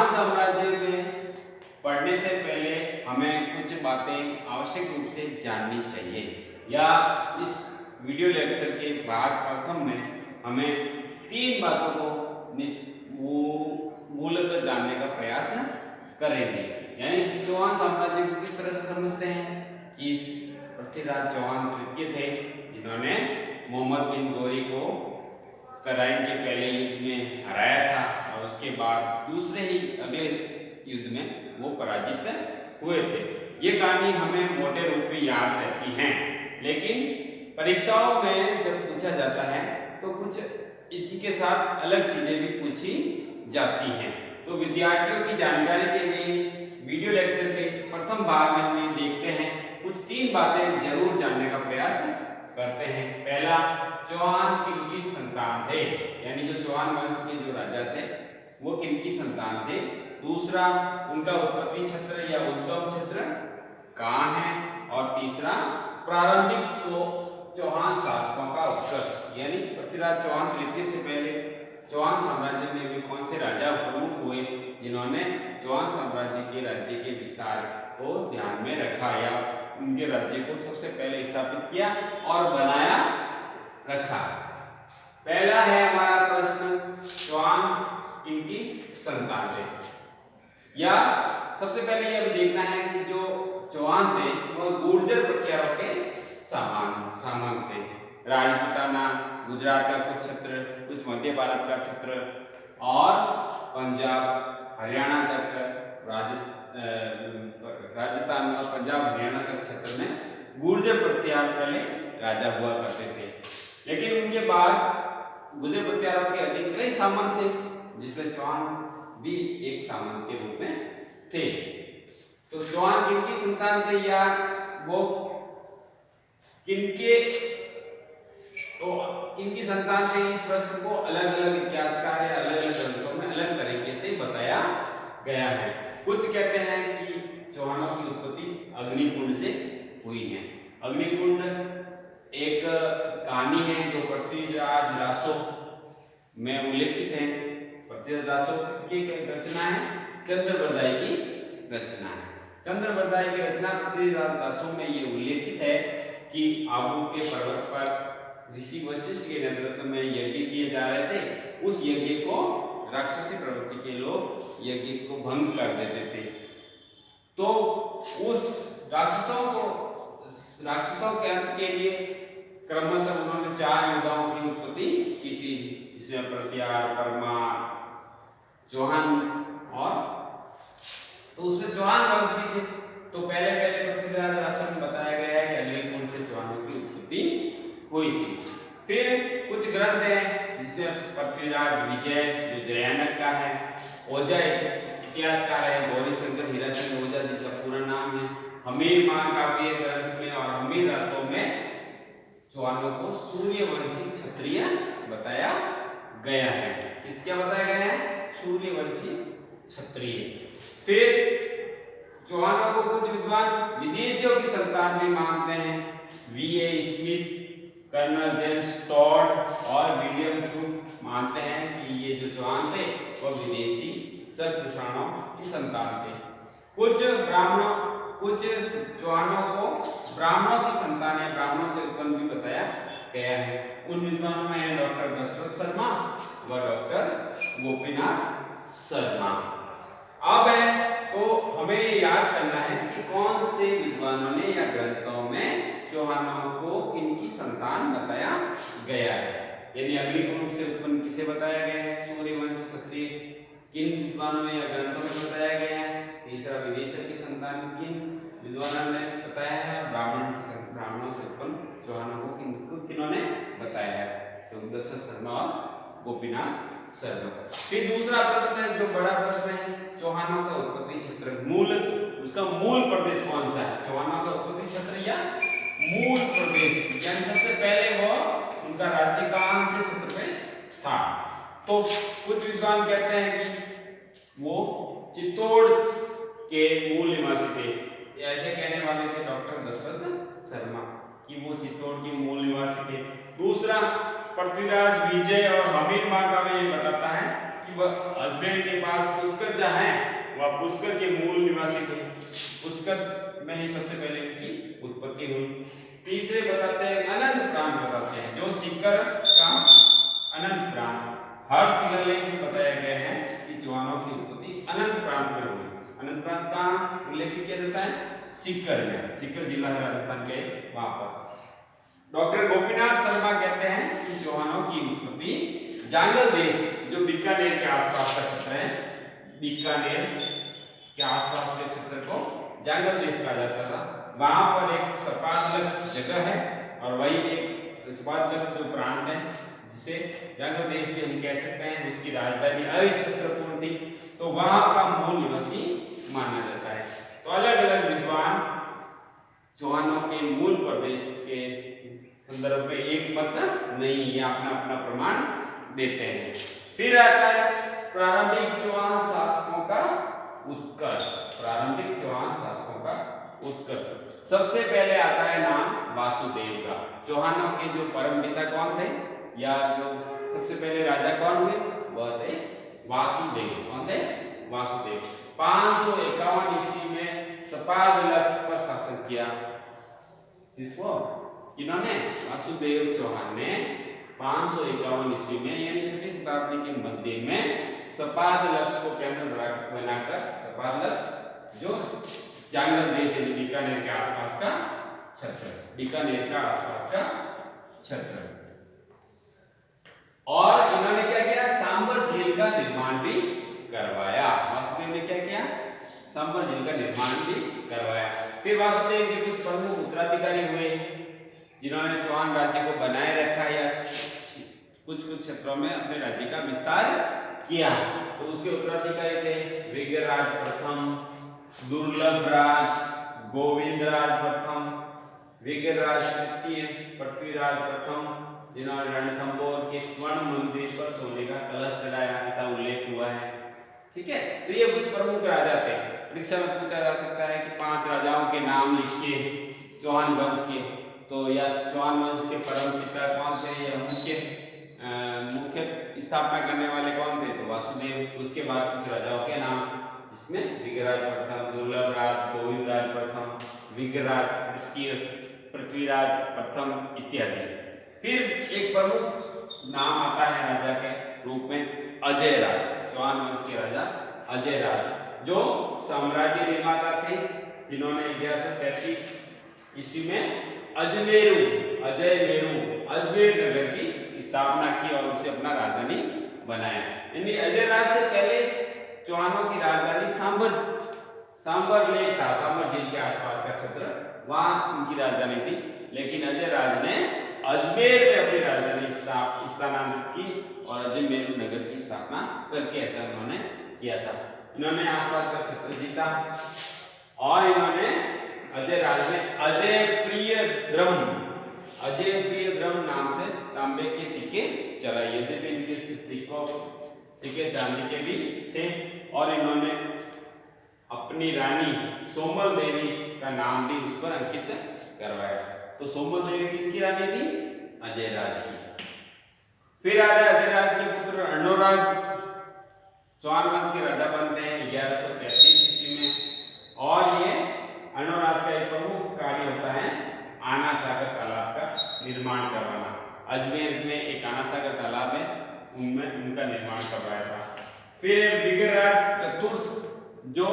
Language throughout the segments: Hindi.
चौहान साम्राज्य में पढ़ने से पहले हमें कुछ बातें आवश्यक रूप से जाननी चाहिए, या इस वीडियो लेक्चर के भाग प्रथम में हमें 3 बातों को मूलतः जानने का प्रयास करेंगे। यानी चौहान साम्राज्य को किस तरह से समझते हैं कि पृथ्वीराज चौहान तृतीय थे, जिन्होंने मोहम्मद बिन गौरी को तराइन के पहले युद्ध में हराया था और उसके बाद दूसरे ही अगले युद्ध में वो पराजित हुए थे। ये कहानी हमें मोटे रूप में याद रहती है, लेकिन परीक्षाओं में जब पूछा जाता है तो कुछ इसके साथ अलग चीजें भी पूछी जाती हैं। तो विद्यार्थियों की जानकारी के लिए वीडियो लेक्चर के इस प्रथम भाग में हम ये देखते हैं, कुछ 3 बातें जरूर जानने का प्रयास करते हैं। पहला, चौहान किनकी संतान थे, यानी जो चौहान वंश के जो राजा थे वो किनकी संतान थे। दूसरा, उनका उत्पत्ति क्षेत्र या उद्गम क्षेत्र कहाँ है। और तीसरा, प्रारंभिक चौहान शासकों का उत्कर्ष, यानी पृथ्वीराज चौहान तृतीय से पहले चौहान साम्राज्य में भी कौन से राजा प्रमुख हुए जिन्होंने चौहान साम्राज्य के राज्य के विस्तार को ध्यान में रखा या उनके राज्य को सबसे पहले स्थापित किया और बनाया रखा। पहला है हमारा प्रश्न, चौहान किनकी संतान थे, या सबसे पहले यह देखना है कि जो चौहान थे वह गुर्जर प्रत्यारों के सामंत थे। राजपूताना, गुजरात का कुछ क्षेत्र, कुछ मध्य भारत का क्षेत्र और पंजाब हरियाणा तक, राजस्थान और पंजाब हरियाणा तक क्षेत्र में गुर्जर प्रत्यार पहले राजा हुआ करते थे। लेकिन उनके बाद गुर्जर प्रत्यारों के अधिक कई सामंत थे, जिसमें चौहान भी एक सामंत के रूप में थे। तो चौहान किनकी संतान थे या वो किनकी संतान थे, इस प्रश्न को अलग अलग इतिहासकार या अलग अलग ग्रंथों में अलग तरीके से बताया गया है। कुछ कहते हैं कि चौहानों की उत्पत्ति अग्निकुंड से हुई है। अग्निकुंड एक कहानी है जो पृथ्वीराज रासो में उल्लेखित है। पृथ्वीराज रासो किसकी रचना है? चंद्रबरदाई की रचना है। चंद्रबरदाई की रचना पृथ्वीराज रासो में ये उल्लेखित है कि आबू के पर्वत पर ऋषि वशिष्ठ के नेतृत्व में यज्ञ किए जा रहे थे। उस यज्ञ को राक्षसी प्रवृत्ति के लोग यज्ञ को भंग कर देते थे, तो उस राक्षसों के अंत के लिए क्रमशः उन्होंने 4 योद्धाओं की उत्पत्ति की थी, जिसमें प्रत्यार, परमार, चौहान और तो उसमें चौहान वंश भी थे। तो पहले पृथ्वीराज रासो में बताया गया है कि अग्निकुंड से चौहानों की उत्पत्ति हुई थी। फिर कुछ ग्रंथ हैं जिसमें पृथ्वीराज विजय जो जयानक का है, ओझा इतिहासकार है गौरीशंकर हीराचंद ओझा जिनका पूरा नाम है, हमीर महाकाव्य ग्रंथ में और हमीर रासो में चौहानों को सूर्यवंशी क्षत्रिय बताया गया है। किसका बताया गया है? सूर्यवंशी क्षत्रिय। फिर चौहानों को कुछ विद्वान विदेशियों की संतान भी मानते हैं। V A. Smith, colonel James Tod और विलियम ट्रूट मानते हैं कि ये जो चौहान थे वो विदेशी सतपुरुषों की संतान थे। कुछ चौहानों को ब्राह्मणों की संतान या ब्राह्मणों से उत्पन्न भी बताया गया है। उन विद्वानों में डॉक्टर दशरथ शर्मा व डॉक्टर गोपीनाथ शर्मा। अब है तो हमें याद करना है कि कौन से विद्वानों ने या ग्रंथों में चौहानों को किनकी संतान बताया गया है। यानी अग्निकुंड से उत्पन्न किसे बताया गया है? सूर्यवंशी क्षत्रिय। किन विद्वानों में या ग्रंथों में बताया गया है? तीसरा, विदेशर की संतान किन विद्वानों ने बताया है? ब्राह्मणों से उत्पन्न चौहानों को किन्होंने बताया है? तो दशरथ शर्मा और गोपीनाथ शर्मा। फिर दूसरा प्रश्न है जो बड़ा प्रश्न है, चौहानों का उत्पत्ति क्षेत्र, उसका मूल प्रदेश कौन सा है? चौहानों का उत्पत्ति क्षेत्र या मूल प्रदेश, यानी सबसे पहले वो उनका राज्य कहां से क्षेत्र में था। तो कुछ विद्वान कहते हैं कि वो चित्तौड़ के मूल निवासी थे। ऐसे कहने वाले थे डॉक्टर दशरथ शर्मा कि वो चित्तौड़ के मूल निवासी थे। दूसरा, पृथ्वीराज विजय और हमीर महाकाव्य ये बताता है कि वह अजमेर के पास पुष्कर जहाँ है वह पुष्कर के मूल निवासी थे। पुष्कर में ही सबसे पहले इनकी उत्पत्ति हुई। तीसरे बताते हैं अनंत प्रांत बताते हैं, जो सीकर का अनंत प्रांत। हर्ष शिलालेख में बताया गया है कि चौहानों की उत्पत्ति अनंत प्रांत में हुई। अनंत प्रांत कहाँ उल्लेखित किया जाता है? सीकर में। सीकर जिला है राजस्थान के, वहां पर। डॉक्टर गोपीनाथ शर्मा कहते हैं कि चौहानों की उत्पत्ति जांगल देश, जो बीकानेर के आसपास का क्षेत्र है, बीकानेर के आसपास के क्षेत्र को जांगल देश कहा जाता था। वहां पर एक सपादलक्ष जगह है और वही एक सपादलक्ष जो प्रांत है जिसे जांगल देश भी हम कह सकते हैं, उसकी राजधानी अहिच्छत्रपुर थी, तो वहां का मूल निवासी माना जाता है। तो अलग अलग विद्वान चौहानों के मूल प्रदेश के संदर्भ में एक मत नहीं, ये अपना अपना प्रमाण देते हैं। फिर आता है प्रारंभिक चौहान शासकों का उत्कर्ष। प्रारंभिक चौहान शासकों का उत्कर्ष, सबसे पहले आता है नाम वासुदेव का। चौहानों के जो परम पिता कौन थे, या जो सबसे पहले राजा कौन हुए, वह थे वासुदेव। कौन थे? वासुदेव। 551 ईस्वी में सपादलक्ष पर शासन किया। किसको? किन्होंने? वासुदेव चौहान ने 551 ईस्वी में यानी 6वीं शताब्दी के मध्य में सपादलक्ष को केंद्र बनाकर, सपादलक्ष जो जांगल देश है, बीकानेर के आसपास का क्षेत्र, बीकानेर का आसपास का क्षेत्र। और इन्होंने क्या किया? सांबर झील का निर्माण भी करवाया। वासुदेव ने क्या किया? सांबर झील का निर्माण भी करवाया। फिर वासुदेव के कुछ प्रमुख उत्तराधिकारी हुए जिन्होंने चौहान राज्य को बनाए रखा या कुछ कुछ क्षेत्रों में अपने राज्य का विस्तार किया। तो उसके उत्तराधिकारी थे विग्रहराज प्रथम, दुर्लभराज, गोविंदराज प्रथम, विग्रहराज तृतीय, पृथ्वीराज प्रथम, जिन्होंने रणथंभौर के स्वर्ण मंदिर पर सोने का कलश चढ़ाया, ऐसा उल्लेख हुआ है। ठीक है, तो ये कुछ प्रमुख राजा थे। परीक्षा में पूछा जा सकता है कि 5 राजाओं के नाम लिखिए चौहान वंश के, तो या चौहान वंश के परम पिता कौन थे या मुख्य स्थापना करने वाले कौन थे, तो वासुदेव। उसके बाद कुछ राजाओं के नाम, जिसमें विग्रहराज प्रथम, दुर्लभराज, गोविंदराज प्रथम, विग्रहराज तृतीय, पृथ्वीराज प्रथम इत्यादि। फिर एक प्रमुख नाम आता है राजा के रूप में अजयराज। चौहान वंश के राजा अजयराज, जो साम्राज्य निर्माता थे, जिन्होंने 1133 ईस्वी में अजमेर नगर की स्थापना की और उसे अपना राजधानी बनाया। यानी अजयराज से पहले चौहानों की राजधानी सांबर लेक था, सांबर झील के आसपास का क्षेत्र, वहां उनकी राजधानी थी। लेकिन अजयराज ने अजमेर में अपनी राजधानी स्थानांतरित की और अजमेर नगर की स्थापना करके ऐसा उन्होंने किया था। इन्होंने आसपास का क्षेत्र जीता और इन्होंने अजयराज ने अजय प्रिय द्रम नाम से तांबे के सिक्के चलाए। यद्यपि इनके सिक्के चांदी के भी थे और इन्होंने अपनी रानी सोमल देवी का नाम भी उस पर अंकित करवाया। तो सोमल देवी किसकी रानी थी? अजयराज की। फिर आ रहे अजयराज के पुत्र अर्णोराज, चौहान वंश के राजा बनते हैं 1133 ईस्वी में। और ये अर्णोराज का एक प्रमुख कार्य होता है आना सागर तालाब का निर्माण करवाना। अजमेर में एक आना सागर तालाब है, उनमें उनका निर्माण करवाया था। फिर विग्रहराज चतुर्थ, जो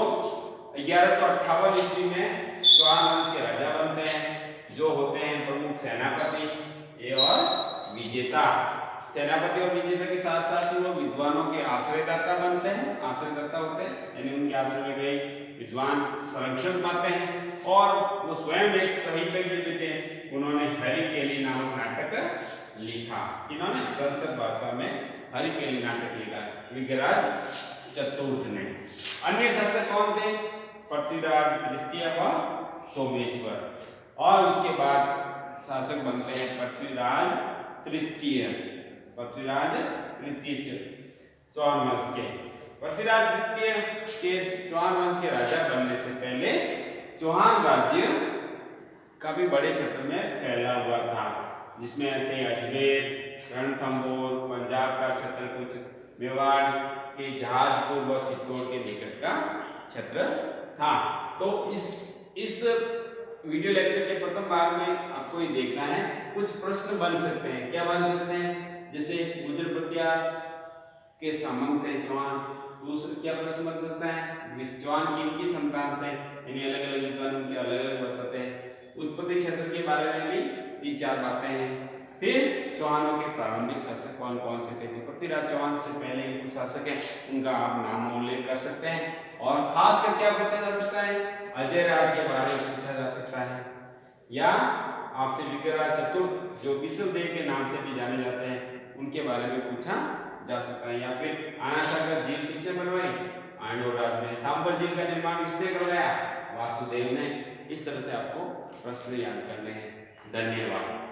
1158 ईस्वी में चौहान वंश के राजा बनते हैं, जो होते हैं प्रमुख सेनापति और विजेता। सेनापति और विजेता के साथ साथ ही वो विद्वानों के आश्रयदाता बनते हैं, आश्रयदाता होते हैं, यानी उनके आश्रय में गए विद्वान संरक्षण पाते हैं। और वो स्वयं एक साहित्यज्ञ भी थे, उन्होंने हरिकेली नामक नाटक लिखा। इन्होंने संस्कृत भाषा में हरिकेली नाटक लिखा विग्रहराज चतुर्थ ने। अन्य शासक कौन थे? पृथ्वीराज तृतीय व सोमेश्वर। और उसके बाद शासक बनते हैं पृथ्वीराज तृतीय चौहान वंश के। पृथ्वीराज तृतीय के चौहान वंश के राजा बनने से पहले चौहान राज्य काफी बड़े क्षेत्र में फैला हुआ था, जिसमें थे अजमेर, रणथंभौर, पंजाब का क्षेत्र, कुछ मेवाड़, के जहाजपुर व चित्तौड़ के निकट का क्षेत्र था। तो इस वीडियो लेक्चर के प्रथम भाग में आपको ये देखना है, कुछ प्रश्न बन सकते हैं। क्या बन सकते हैं? जैसे गुजरपतिया के सामंत थे चौहान, दूसरा क्या प्रश्न बन सकता है? चौहान किनकी संतान थे, यानी अलग अलग विद्वान उनके अलग अलग बताते हैं। उत्पत्ति क्षेत्र के बारे में भी 3-4 बातें हैं। फिर चौहानों के प्रारंभिक शासक कौन कौन से थे, तो पृथ्वीराज चौहान से पहले के कुछ शासक हैं उनका आप नाम उल्लेख कर सकते हैं। और खास कर क्या पूछा जा सकता है? अजय राज के बारे में पूछा जा सकता है, या आपसे विक्रराज चतुर्थ जो विश्वदेव के नाम से भी जाने जाते हैं उनके बारे में पूछा जा सकता है। या फिर आनासागर झील किसने बनवाई? आंडोराज ने। सांबर झील का निर्माण किसने करवाया? वासुदेव ने। इस तरह से आपको प्रश्न याद करने हैं। धन्यवाद।